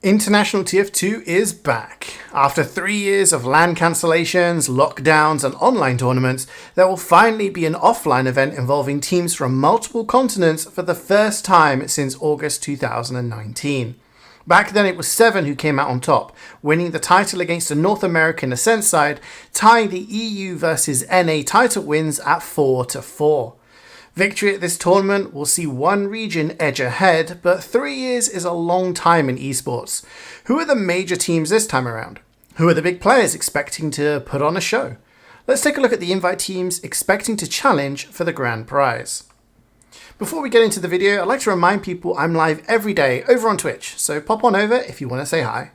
International TF2 is back. After 3 years of LAN cancellations, lockdowns and online tournaments, there will finally be an offline event involving teams from multiple continents for the first time since August 2019. Back then it was 7 who came out on top, winning the title against a North American Ascent side, tying the EU versus NA title wins at 4-4. Victory at this tournament will see one region edge ahead, but 3 years is a long time in esports. Who are the major teams this time around? Who are the big players expecting to put on a show? Let's take a look at the invite teams expecting to challenge for the grand prize. Before we get into the video, I'd like to remind people I'm live every day over on Twitch, so pop on over if you want to say hi.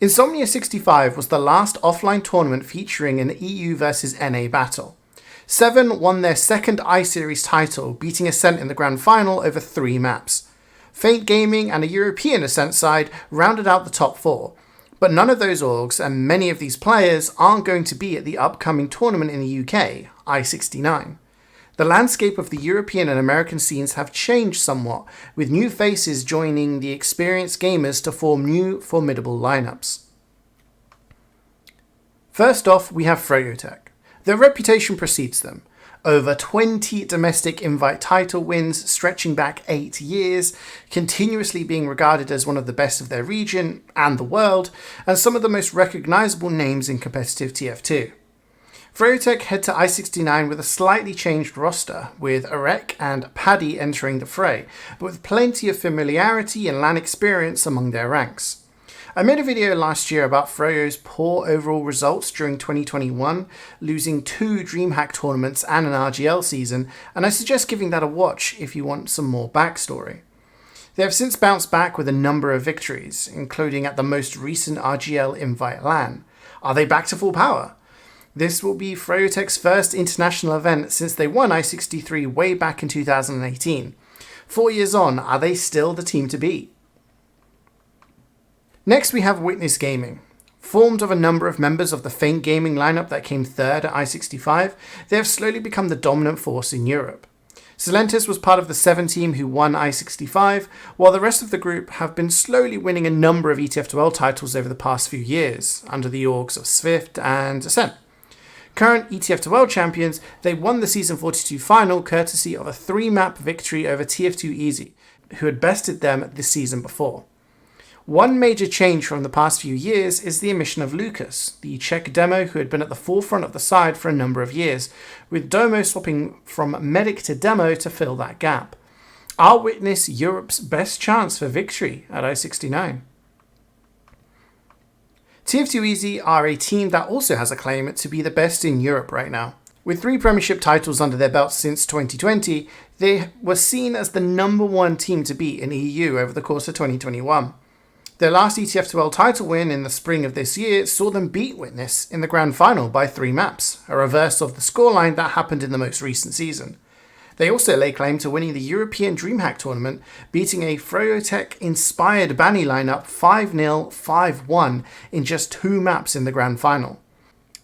Insomnia 65 was the last offline tournament featuring an EU versus NA battle. 7 won their second I-Series title, beating Ascent in the grand final over 3 maps. Feint Gaming and a European Ascent side rounded out the top 4, but none of those orgs and many of these players aren't going to be at the upcoming tournament in the UK, I-69. The landscape of the European and American scenes have changed somewhat, with new faces joining the experienced gamers to form new formidable lineups. First off, we have Froyotech. Their reputation precedes them. Over 20 domestic invite title wins stretching back 8 years, continuously being regarded as one of the best of their region and the world, and some of the most recognizable names in competitive TF2. Froyotech head to I-69 with a slightly changed roster, with Arek and Paddy entering the fray, but with plenty of familiarity and LAN experience among their ranks. I made a video last year about Froyo's poor overall results during 2021, losing 2 DreamHack tournaments and an RGL season, and I suggest giving that a watch if you want some more backstory. They have since bounced back with a number of victories, including at the most recent RGL Invite LAN. Are they back to full power? This will be Froyotech's first international event since they won I-63 way back in 2018. 4 years on, are they still the team to beat? Next we have Witness Gaming. Formed of a number of members of the Feint Gaming lineup that came third at I-65, they have slowly become the dominant force in Europe. Silentis was part of the 7 team who won I-65, while the rest of the group have been slowly winning a number of ETF2L titles over the past few years, under the orgs of Swift and Ascent. Current ETF2L champions, they won the Season 42 final courtesy of a 3-map victory over TF2 Easy, who had bested them this season before. One major change from the past few years is the omission of Lucas, the Czech demo who had been at the forefront of the side for a number of years, with Domo swapping from medic to demo to fill that gap. I'll witness Europe's best chance for victory at I-69. TF2 Easy are a team that also has a claim to be the best in Europe right now. With 3 Premiership titles under their belts since 2020, they were seen as the #1 team to beat in EU over the course of 2021. Their last ETF2L title win in the spring of this year saw them beat Witness in the grand final by 3 maps, a reverse of the scoreline that happened in the most recent season. They also lay claim to winning the European DreamHack tournament, beating a Froyotech-inspired Banny lineup 5-0, 5-1 in just 2 maps in the grand final.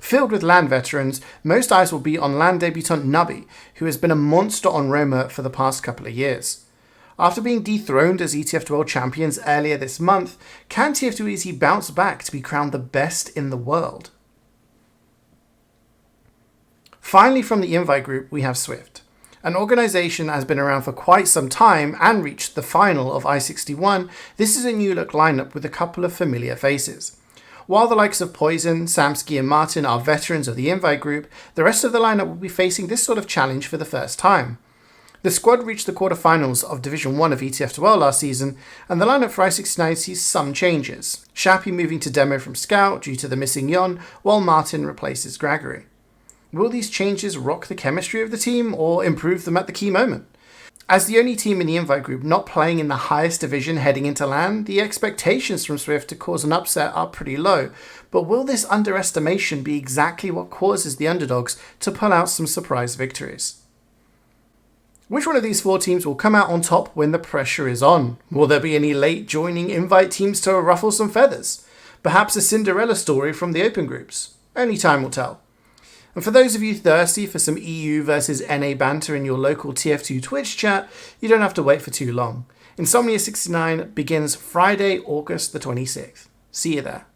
Filled with LAN veterans, most eyes will be on LAN debutant Nubby, who has been a monster on Roma for the past couple of years. After being dethroned as ETF2L champions earlier this month, can TF2 Easy bounce back to be crowned the best in the world? Finally, from the invite group, we have Swift. An organisation that has been around for quite some time and reached the final of I-61, this is a new look lineup with a couple of familiar faces. While the likes of Poison, Samsky and Martin are veterans of the invite group, the rest of the lineup will be facing this sort of challenge for the first time. The squad reached the quarterfinals of Division 1 of ETF2L last season, and the lineup for I-69 sees some changes. Shappy moving to demo from Scout due to the missing Yon, while Martin replaces Gregory. Will these changes rock the chemistry of the team or improve them at the key moment? As the only team in the invite group not playing in the highest division heading into LAN, the expectations from Swift to cause an upset are pretty low, but will this underestimation be exactly what causes the underdogs to pull out some surprise victories? Which one of these 4 teams will come out on top when the pressure is on? Will there be any late joining invite teams to ruffle some feathers? Perhaps a Cinderella story from the open groups? Only time will tell. And for those of you thirsty for some EU versus NA banter in your local TF2 Twitch chat, you don't have to wait for too long. Insomnia 69 begins Friday, August the 26th. See you there.